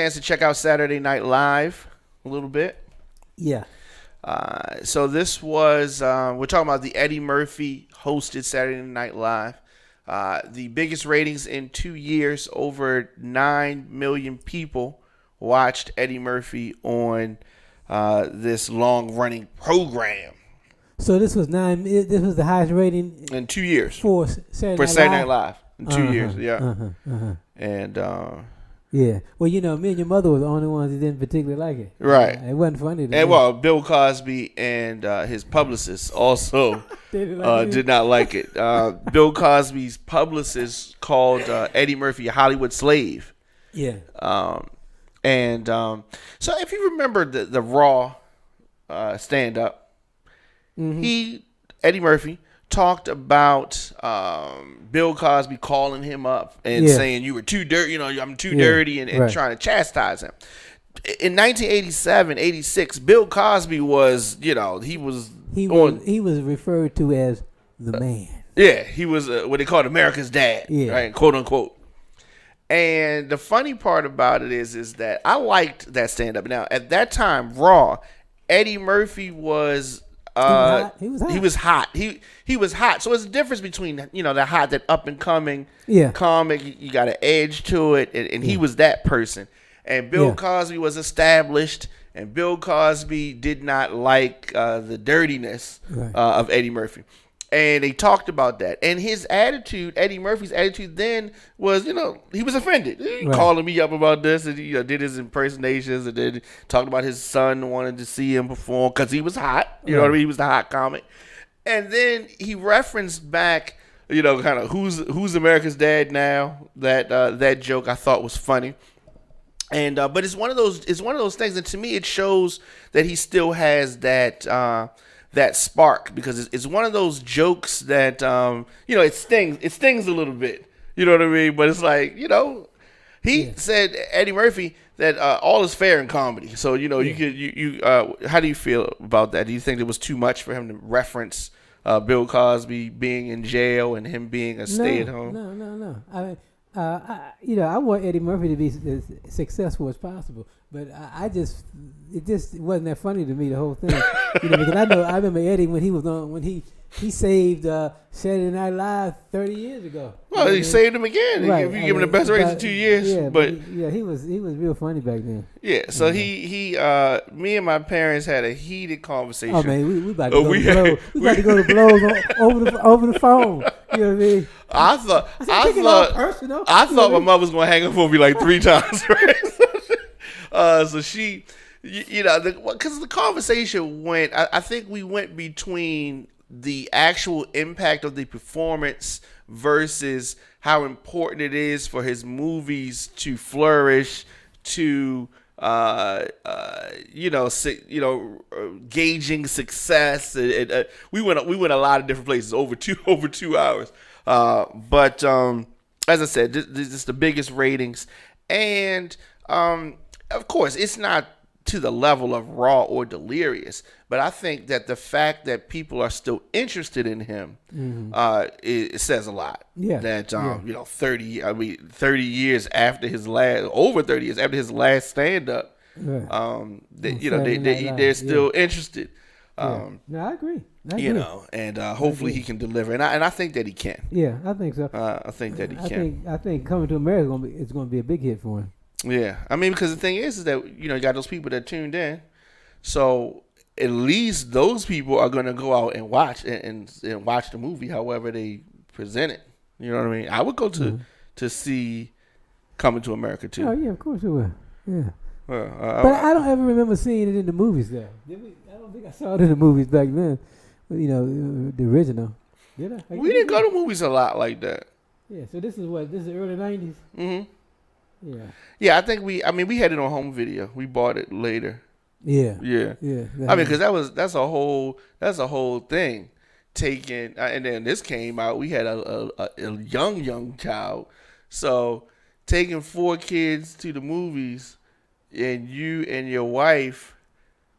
Chance to check out Saturday Night Live a little bit. Yeah. So this was we're talking about the Eddie Murphy hosted Saturday Night Live. The biggest ratings in 2 years. Over 9 million people watched Eddie Murphy on this long running program. So this was the highest rating in 2 years for Saturday Night Live in 2 years. Yeah. And yeah. Well, me and your mother were the only ones that didn't particularly like it. Right. It wasn't funny. And well, Bill Cosby and his publicist also did not like it. Bill Cosby's publicist called Eddie Murphy a Hollywood slave. Yeah. So if you remember the Raw stand up, Eddie Murphy talked about Bill Cosby calling him up and saying you were too dirty, I'm too dirty, and trying to chastise him. In 1987, 86, Bill Cosby was, he was referred to as the man. Yeah, he was what they called America's dad, right, quote unquote. And the funny part about it is that I liked that stand up. Now at that time, Raw, Eddie Murphy was. He was hot. He was hot. So it's a difference between the hot, that up and coming comic. You got an edge to it, and he was that person. And Bill Cosby was established, and Bill Cosby did not like the dirtiness of Eddie Murphy. And they talked about that. And his attitude, Eddie Murphy's attitude then was, he was offended. He calling me up about this, and did his impersonations, and then talked about his son wanted to see him perform because he was hot. You know what I mean? He was the hot comic. And then he referenced back, kind of who's America's dad now. That joke I thought was funny. And but it's one of those things, and to me it shows that he still has that spark, because it's one of those jokes that it stings a little bit, you know what I mean, but it's like, he said, Eddie Murphy, that all is fair in comedy. So you could how do you feel about that? Do you think it was too much for him to reference Bill Cosby being in jail and him being a stay-at-home? No. I mean, I want Eddie Murphy to be as successful as possible, but it just wasn't that funny to me, the whole thing. Because I remember Eddie when he was on, when he saved Saturday Night Live 30 years ago. Well, he saved him again. Right. If you give him the best rates in 2 years, he was real funny back then. Yeah, so he me and my parents had a heated conversation. Oh man, we about to go to blows. We about to go to blows over the phone. You know what I mean? I thought my mother was gonna hang up on me like 3 times, right? So she, because the conversation went, I think we went between the actual impact of the performance versus how important it is for his movies to flourish, to gauging success. We went a lot of different places over 2 hours. But as I said, this is the biggest ratings, and of course, it's not to the level of Raw or Delirious, but I think that the fact that people are still interested in him, it says a lot. Yeah. That 30 years after his last stand up, they're still interested. No, I agree. And hopefully he can deliver, and I think that he can. Yeah, I think so. I think that he can. I think Coming to America is going to be a big hit for him. Yeah, I mean, because the thing is that you got those people that tuned in, so at least those people are going to go out and watch and watch the movie however they present it. You know what I mean? I would go to see Coming to America too. Oh yeah, of course it would. Yeah. But I don't ever remember seeing it in the movies though. Did we? I don't think I saw it in the movies back then. The original. Did I? We didn't go to movies a lot like that. Yeah. So this is the early 90s. Mm-hmm. Yeah. Yeah, I think we had it on home video. We bought it later. Yeah. Yeah. Yeah. I mean, because that's a whole thing. Taking and then this came out. We had a young child, so taking 4 kids to the movies, and you and your wife,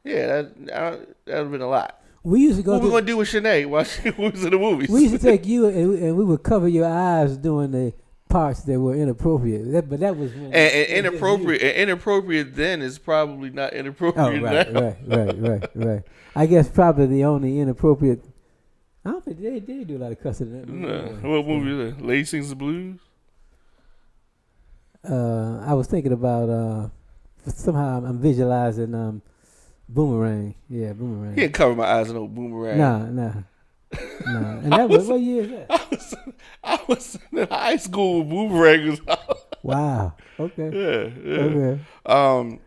that would have been a lot. We used to go. What we gonna do with Shanae while she was in the movies? We used to take you and we would cover your eyes during the parts that were inappropriate. But that was when and inappropriate then is probably not inappropriate now. Right. I guess probably the only inappropriate. I don't think they do a lot of cussing in that movie. No. What movie is that? Lady Sings the Blues? I was thinking about somehow I'm visualizing Boomerang. Yeah, Boomerang. He didn't cover my eyes in no Boomerang. Nah. And that was what year is that? I was in high school when Boomerang was out. Wow. Okay. Yeah. Okay.